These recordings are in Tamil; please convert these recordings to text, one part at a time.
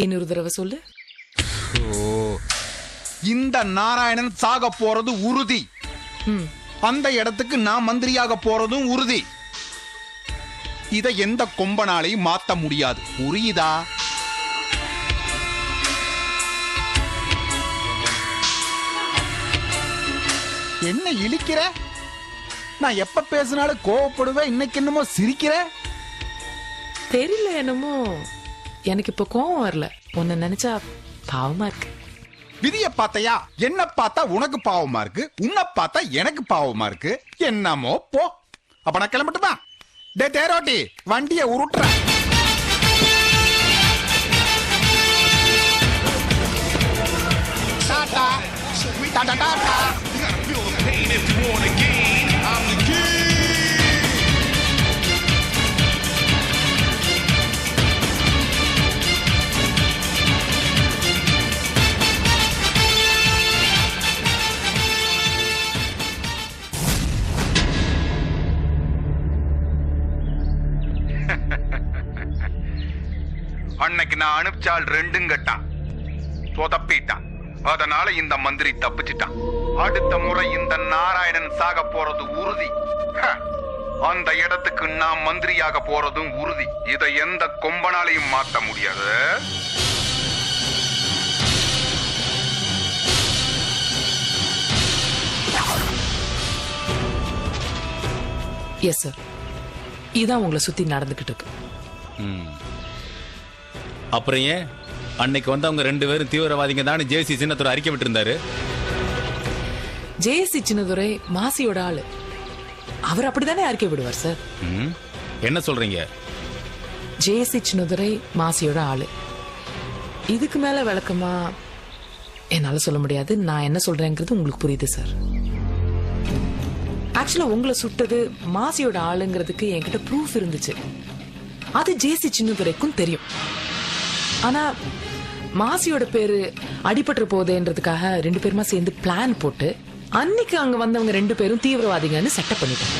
இன்னொரு தடவை சொல்லு. இந்த நாராயணன் சாக போறது உறுதி. அந்த இடத்துக்கு நான் மந்திரியாக போறதும் உறுதி. இதை எந்த கொம்பனாலையும் மாத்த முடியாது. புரியுதா? என்ன இழிக்கிற? நான் எப்ப பேசினாலும் கோவப்படுவேன், இன்னைக்கு என்னமோ சிரிக்கிற. தெரியல, என்னமோ எனக்கு இப்ப கோவம் வரல. உன்னை நினைச்சா பாவமா இருக்கு. விதிய பார்த்தையா? என்ன பார்த்தா உனக்கு பாவமா இருக்கு, உன்னை பார்த்தா எனக்கு பாவமா இருக்கு. என்னமோ போ. அப்ப நான் கிளம்பட்டுமா? டே தேரோட்டி, வண்டிய உருட்டுற. டாடா டாடா டாடா. அன்னைக்கு நான் அனுப்பிச்சால் ரெண்டும் கட்டான், சொதப்பிட்டான். அதனால இந்த மந்திரி தப்பிச்சிட்டான். அடுத்த முறை இந்த நாராயணன் சாக போறது உறுதி. அந்த இடத்துக்கு நான் மந்திரியாக போறதும் உறுதி. இதை எந்த கொம்பனாலையும் மாத்த முடியாது. எஸ் சார், இதான் உங்களை சுத்தி நடந்துகிட்டு இருக்கு. அப்புறம் ஏன் அன்னைக்கு வந்து அவங்க 2 பேரும் தீவிரவாதிங்க தான் ஜேசி சின்னத்துறை அறிக்கை விட்டு இருந்தாரு? ஜேசி சின்னதுரை மாசியோட ஆளு. அவர் அப்படித்தானே அறிக்கை விடுவார் சார். என்ன சொல்றீங்க? ஜேசி சின்னதுரை மாசியோட ஆளு. இதுக்கு மேல விளக்கமா என்னால சொல்ல முடியாது. நான் என்ன சொல்றேங்கிறது உங்களுக்கு புரியுது சார். ஆக்சுவலா உங்களை சுட்டது மாசியோட ஆளுங்கிறதுக்கு என்கிட்ட ப்ரூஃப் இருந்துச்சு. அது ஜேசி சின்னதுரைக்கும் தெரியும். ஆனா மாசியோட பேரு அடிபட்டு போதேன்றதுக்காக 2 பேருமா சேர்ந்து பிளான் போட்டு அன்னைக்கு அங்க வந்தவங்க 2 பேரும் தீவிரவாதிகள்னு செட்டப் பண்ணிட்டாங்க.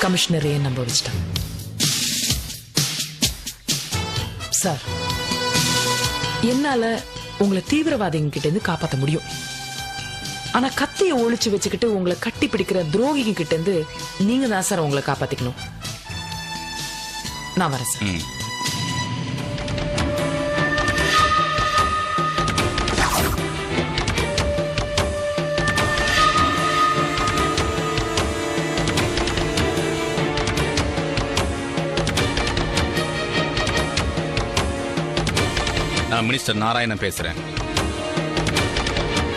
கமிஷனரையே நம்ப வச்சுட்டாங்க. சார், என்னால உங்களை தீவிரவாதிங்க கிட்ட இருந்து காப்பாற்ற முடியும். ஆனா கத்திய ஒழிச்சு வச்சுக்கிட்டு உங்களை கட்டி பிடிக்கிற துரோகிங்க கிட்ட இருந்து நீங்க தான் சார் உங்களை காப்பாத்திக்கணும். நான் வரேன் சார். நான் மினிஸ்டர் நாராயணன் பேசுறேன்.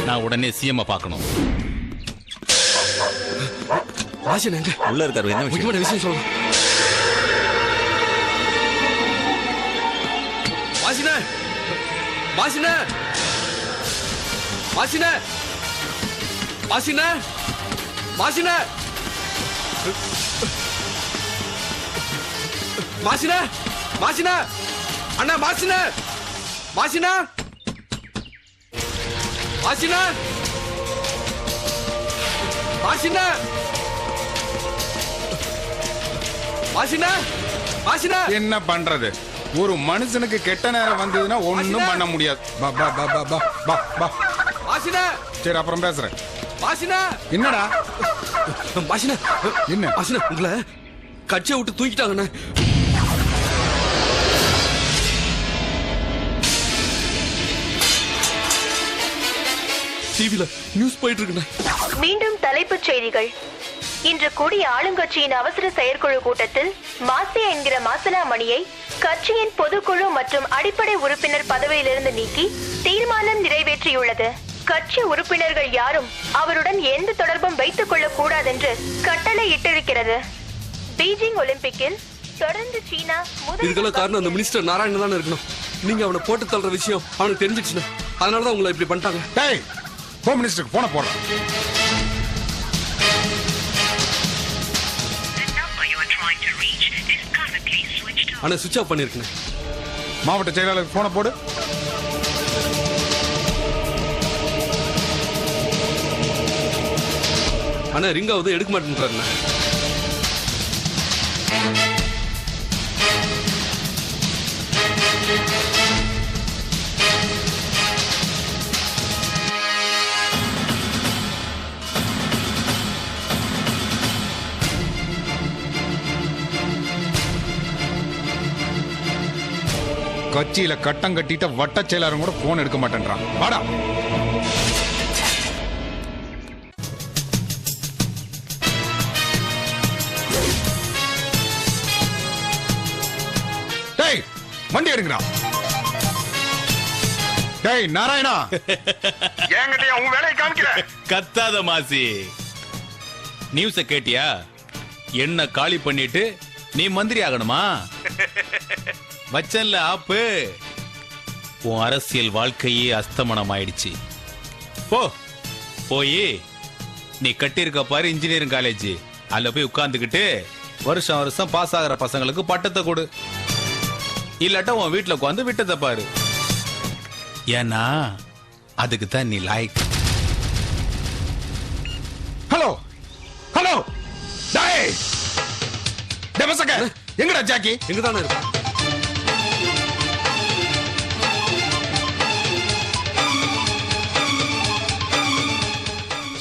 நான் உடனே சிஎம் பார்க்கணும். உள்ள இருக்காரு. என்ன விஷயம் சொல்லுங்க. வாசின வாசின வாசின வாசின வாசின வாசின வாசின அண்ணா வாசின வாசினா வாசினா வாசினா வாசினா வாசினா. என்ன பண்றது? ஒரு மனுஷனுக்கு கெட்ட நேரம் வந்ததுன்னா ஒண்ணும் பண்ண முடியாது. பா பா பா பா பா பா பா. வாசினா. சரி, அப்புறம் பேசுறேன். வாசினா. என்னடா வாசினா? என்ன வாசினா? உங்களை கட்சியை விட்டு தூக்கிட்டாங்கண்ணே. டிவில நியூஸ் போயிட்டு இருக்கு. மீண்டும் தலைப்புச் செய்திகள். இன்று கூடிய ஆளுங்கட்சியின் அவசர செயற்குழு கூட்டத்தில் மாசியா என்கிற மாசலா மணியை கட்சியின் பொதுக்குழு மற்றும் அடிப்படை உறுப்பினர் பதவியிலிருந்து நீக்கி தீர்மானம் நிறைவேற்றியுள்ளது. கட்சி உறுப்பினர்கள் யாரும் அவருடன் எந்த தொடர்பும் வைத்துக் கொள்ளக் கூடாதென்று கட்டளை இட்டிருக்கிறது. பீஜிங் ஒலிம்பிக்கில் தொடர்ந்து சீனா இதுக்கெல்லாம் காரணம் அந்த மினிஸ்டர் நாராயணன் தான் இருக்கணும். நீங்க அவனை போட்டு தள்ளுற விஷயம் அவனுக்கு தெரிஞ்சிடுச்சுன்னா அதனாலதான் உங்களை இப்படி பண்ணிட்டாங்க. ஹோம் மினிஸ்டருக்கு போன போடுறேன். ஆனா சுவிட்ச் ஆஃப் பண்ணிருக்கேன். மாவட்ட செயலாளருக்கு போன போடு. ஆனா ரிங்காவது எடுக்க மாட்டேன்றாருண்ணா. கட்சியில கட்டம் கட்டிட்ட வட்ட செயலாளரும் கூட போன் எடுக்க மாட்டேன்றான். வாடா. டேய் வண்டி எடுங்கடா. டேய் நாராயணா, என்கிட்ட உன் வேலையை காமிக்கிற. கத்தாத மாசி. நியூஸ கேட்டியா? என்ன காலி பண்ணிட்டு நீ மந்திரி ஆகணுமா? வச்சன்ல ஆப்பு. உன் அரசியல் வாழ்க்கையே அஸ்தமனம் ஆயிடுச்சு. போய் நீ கட்டியிருக்க பாரு இன்ஜினியரிங் காலேஜ், அதுல போய் உட்கார்ந்துகிட்டு வருஷம் வருஷம் பாஸ் ஆகிற பசங்களுக்கு பட்டத்தை கொடு. இல்லாட்டா உன் வீட்டுல உட்காந்து விட்டத்தை பாரு. ஏன்னா அதுக்கு தான் நீ லாய்க். Hello hello. டேய் டெமசக்க எங்கடா ஜாக்கி? எங்க தானே இருக்கா?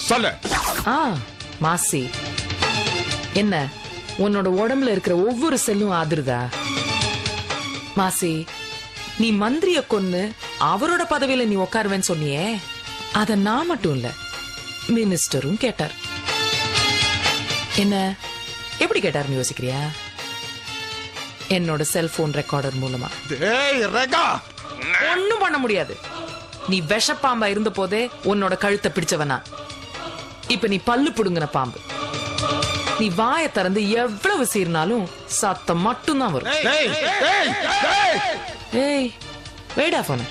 சொல்லு. மாசி, என்ன உன்னோட உடம்புல இருக்கிற ஒவ்வொரு செல்லும் ஆதிருதா? மாசி, நீ மந்திரிய கொன்னு அவரோட பதவியில நீ உட்காருவேன்னு சொன்னியே, அத நான் மட்டும் இல்ல மினிஸ்டரும் கேட்டார். என்ன எப்படி கேட்டாருன்னு யோசிக்கிறியா? என்னோட செல்போன் ரெக்கார்டர் மூலமா. ஒண்ணும் பண்ண முடியாது. நீ விஷப்பாம்பா இருந்த போதே உன்னோட கழுத்தை பிடிச்சவனா, இப்ப நீ பல்லு புடுங்கின பாம்பு. நீ வாயை திறந்து எவ்வளவு சீர்னாலும் சத்தம் மட்டும்தான் வரும். ஏய் வேடா போன.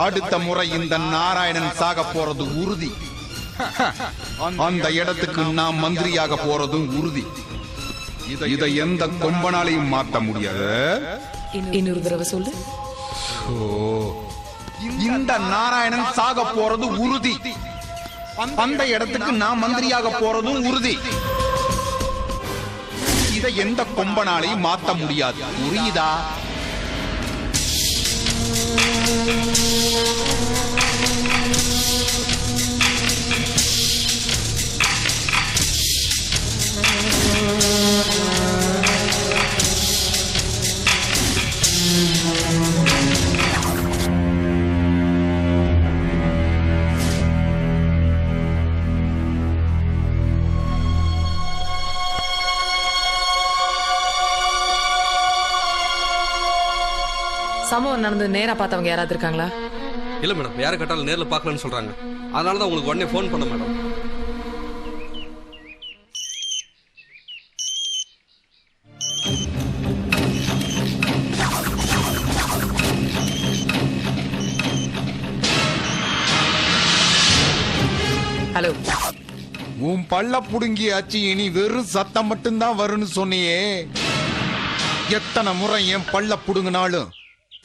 அடுத்த முறை இந்த நாராயணன் சாக போறது உறுதி. அந்த இடத்துக்கு நான் மந்திரியாக போறதும் உறுதி. இதை எந்த கொம்பனாலையும் மாத்த முடியாது. இன்னொரு தடவை சொல்லு. இந்த நாராயணன் சாக போறது உறுதி. அந்த இடத்துக்கு நான் மந்திரியாக போறதும் உறுதி. இதை எந்த கொம்பனாலையும் மாத்த முடியாது. புரியுதா? சம்பவம் நடந்து நேரா பார்த்தவங்க யாராவது இருக்காங்களா? இல்ல மேடம், யாரை கேட்டாலும் நேர்ல பார்க்கலன்னு சொல்றாங்க. அதனாலதான் உங்களுக்கு உடனே போன் பண்ண மேடம். பல்ல புடுங்கியாச்சு, இனி வெறும் சத்தம் மட்டும்தான் வரும்னு சொன்னியே. எத்தனை முறை என் பல்ல புடுங்கினாலும்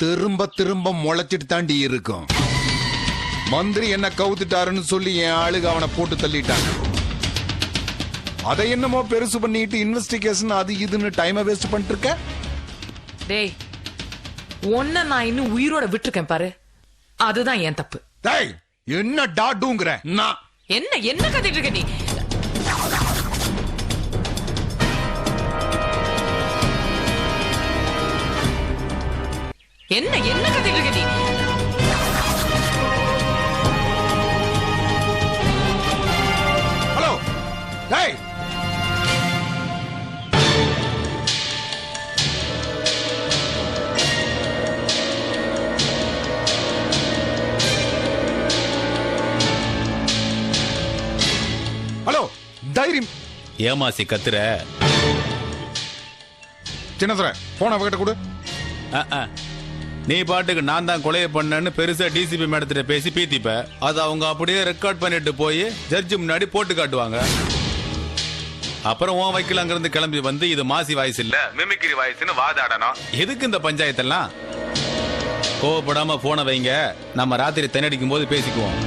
திரும்ப திரும்ப முளைச்சிட்டு தாண்டி இருக்கும். மந்திரி என்ன கவுத்துட்டாருன்னு சொல்லி என் ஆளுக அவனை போட்டு தள்ளிட்டாங்க. அதை என்னமோ பெருசு பண்ணிட்டு இன்வெஸ்டிகேஷன் அது இதுன்னு டைமை வேஸ்ட் பண்ணிட்டு இருக்க. டேய், ஒன்ன நான் இன்னும் உயிரோட விட்டுருக்கேன் பாரு, அதுதான் என் தப்பு. டேய், என்ன டாடுங்கற? நான் என்ன என்ன கத்திட்டு இருக்க நீ? என்ன என்ன கத்திட்டு இருக்க நீ? ஹலோ, டேய், ஹலோ, தைரியம். ஏமாசி கத்துற. சின்னதுரை, போன அவகிட்ட கொடு. நீ பாட்டுக்கு நான் தான் கொலையை பண்ணேன்னு பெருசா டிசிபி மேடத்திட்ட பேசி பீத்திப்ப. அது அவங்க அப்படியே ரெக்கார்ட் பண்ணிட்டு போய் ஜட்ஜி முன்னாடி போட்டு காட்டுவாங்க. அப்புறம் உன் வக்கீல் அங்கிருந்து கிளம்பி வந்து இது மாசி வாய்ஸ் இல்ல மிமிக்ரி வாய்ஸ்னு வாதாடணும். எதுக்கு இந்த பஞ்சாயத்தெல்லாம்? கோவப்படாம போன வைங்க, நம்ம ராத்திரி தென்னடிக்கும் போது பேசிக்குவோம்.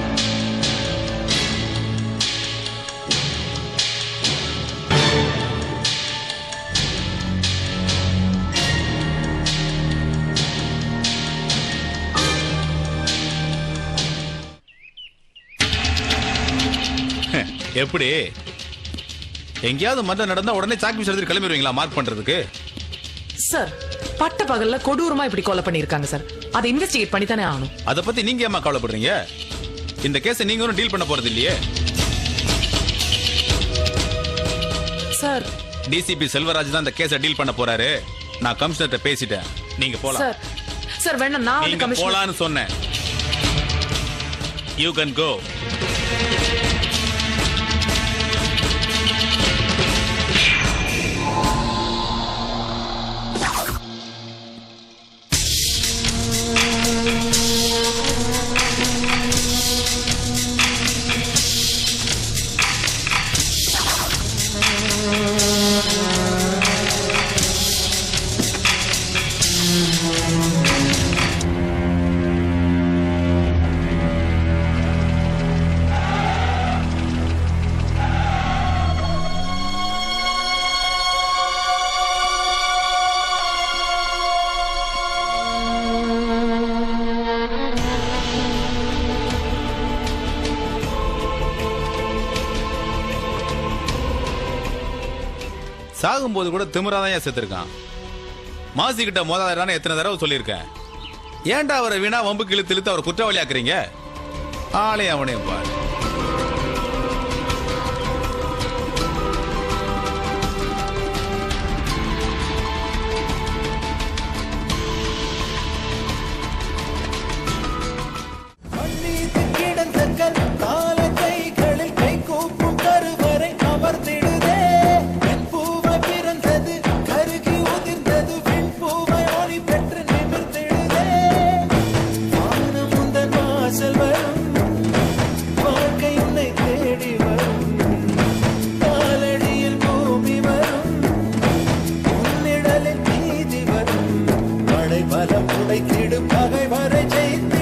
எப்படி எங்கேயாவது மர்டர் நடந்தா உடனே சாக்கி எடுத்து கிளம்பிடுவீங்களா மார்க் பண்றதுக்கு? சார், பட்ட பகல்ல கொடூரமா இப்படி கொலை பண்ணிருக்காங்க சார். அதை இன்வெஸ்டிகேட் பண்ணி தானே ஆகணும். அத பத்தி நீங்க ஏமா கவலைப்படுறீங்க? இந்த கேஸை நீங்க ஒன்றும் டீல் பண்ண போறது இல்லையே. சார், டிசிபி செல்வராஜ் தான் இந்த கேஸை டீல் பண்ண போறாரு. நான் கமிஷனர்ட்ட பேசிட்டேன், நீங்க போலாம். சார் சார் வேணா நான் வந்து நீங்க கமிஷனர் போலான்னு சொன்னேன். You can go. சாகும்போது கூட திமிராதான் செத்துருக்கான். மாசி கிட்ட மோதாதான எத்தனை தடவை சொல்லியிருக்கேன். ஏன்டா அவரை வீணா வம்புக்கு இழுத்து இழுத்து அவர் குற்றவாளி ஆக்குறீங்க? ஆளே அவனையும் பாரு.